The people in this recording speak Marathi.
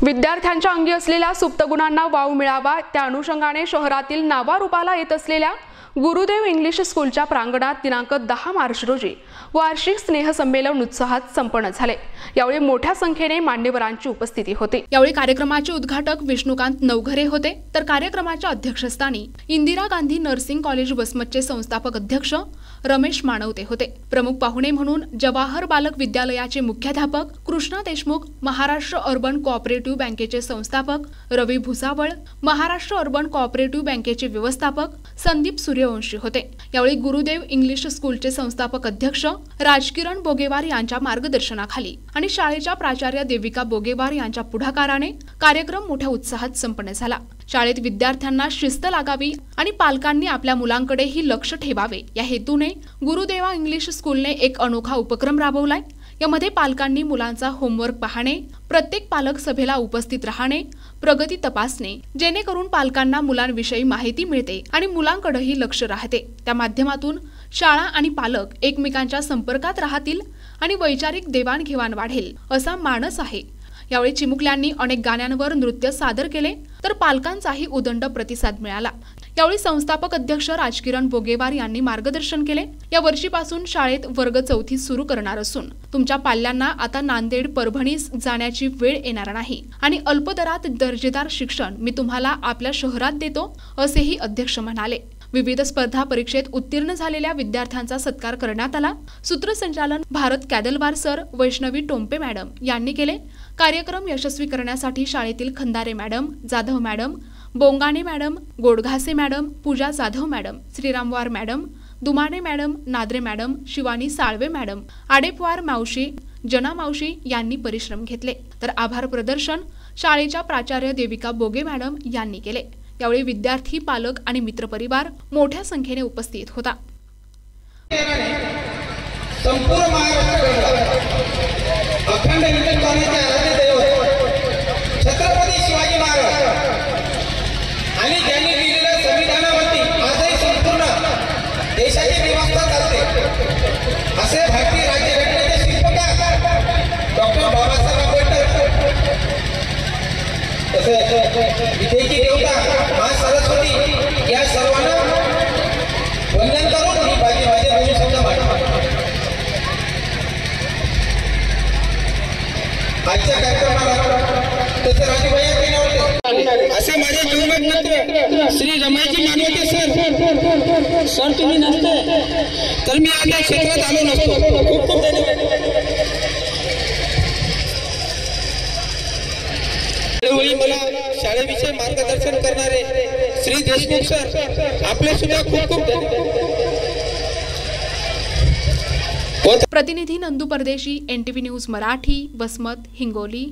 विद्यार्थ्यांच्या अंगी असलेल्या सुप्त गुणांना वाव मिळावा त्या अनुषंगाने शहरातील नावारूपाला येत असलेल्या गुरुदेव इंग्लिश स्कूलच्या प्रांगणात दिनांक 10 मार्च रोजी वार्षिक स्नेहसंमेलन उत्साहात संपन्न झाले। यावेळी मोठ्या संख्येने मान्यवरांची उपस्थिती होती। यावेळी कार्यक्रमाचे उद्घाटक विष्णुकांत नवघरे होते, तर कार्यक्रमाच्या अध्यक्षस्थानी इंदिरा गांधी नर्सिंग कॉलेज वसमतचे संस्थापक अध्यक्ष रमेश मानवते होते। प्रमुख पाहुणे म्हणून जवाहर बालक विद्यालयाचे मुख्याध्यापक कृष्णा देशमुख, महाराष्ट्र अर्बन कोऑपरेटिव्ह बँकेचे संस्थापक रवी भुसावळ, महाराष्ट्र अर्बन कोऑपरेटिव्ह बँकेचे व्यवस्थापक संदीप सूर्यवंशी होते। यावेळी गुरुदेव इंग्लिश स्कूलचे संस्थापक अध्यक्ष राजकिरण बोगेवार यांच्या मार्गदर्शनाखाली आणि शाळेच्या प्राचार्य देविका बोगेवार यांच्या पुढाकाराने कार्यक्रम मोठ्या उत्साहात संपन्न झाला। शाळेत विद्यार्थ्यांना शिस्त लागावी आणि पालकांनी आपल्या मुलांकडेही लक्ष ठेवावे या हेतूने गुरुदेवा इंग्लिश स्कूलने एक अनोखा उपक्रम राबवलाय। यामध्ये पालकांनी मुलांचा होमवर्क पाहणे, प्रत्येक पालक सभेला उपस्थित राहणे, प्रगती तपासणे, जेणेकरून पालकांना मुलांविषयी माहिती मिळते आणि मुलांकडेही लक्ष राहते। त्या माध्यमातून शाळा आणि पालक एकमेकांच्या संपर्कात राहतील आणि वैचारिक देवाणघेवाण वाढेल असा मानस आहे। यावेळी चिमुकल्यांनी अनेक गाण्यांवर नृत्य सादर केले, तर पालकांचाही उदंड प्रतिसाद मिळाला। यावेळी संस्थापक अध्यक्ष राजकिरण बोगेवार यांनी मार्गदर्शन केले। या वर्षीपासून शाळेत वर्ग 4 सुरू करणार असून तुमच्या पाल्यांना आता नांदेड परभणीस जाण्याची वेळ येणार नाही आणि अल्पदरात दर्जेदार शिक्षण मी तुम्हाला आपल्या शहरात देतो असेही अध्यक्ष म्हणाले। विविध स्पर्धा परीक्षेत उत्तीर्ण झालेल्या विद्यार्थ्यांचा सत्कार करण्यात आला। सूत्रसंचालन भारत कॅदलवार सर, वैष्णवी टोंपे मॅडम यांनी केले। कार्यक्रम यशस्वी करण्यासाठी शाळेतील Khandare madam, Jadhav madam, Bongane madam, Godghase madam, Pooja Jadhav madam, Shriramwar madam, Dumane madam, Nadre madam, Shivani Salve madam, Adepwar मावशी, जना मावशी यांनी परिश्रम घेतले, तर आभार प्रदर्शन शाळेच्या प्राचार्य देविका बोगे मॅडम यांनी केले। यावेळी विद्यार्थी, पालक आणि मित्रपरिवार मोठ्या संख्येने उपस्थित होता। संपूर्ण अखंड हिंदुस्थानाचे आराध्य दैवत छत्रपती शिवाजी महाराज आणि त्यांनी दिलेल्या संविधानावरती आजही संपूर्ण देशाची व्यवस्था चालते असे भारतीय राज्यघटनेचे शिल्पकार डॉक्टर बाबासाहेब आंबेडकर, तसेच विधेची देवता माँ सरस्वती या सर्वांना वंदन करून ही माझे दोन शब्द मांडतो। आजच्या कार्यक्रमाला तसे राजूभाई केले असे माझे जीवनात मित्र श्री रमाजी मानवते सर तुम्ही नसते तर मी आपल्या क्षेत्रात आलो नसतो। खूप खूप धन्यवाद। वेळोवेळी मला शाळेविषयी मार्गदर्शन करणारे श्री देशमुख सर आपले सुद्धा खूप खूप धन्यवाद। प्रतिनिधी नंदू परदेशी, NTV न्यूज मराठी, वसमत, हिंगोली।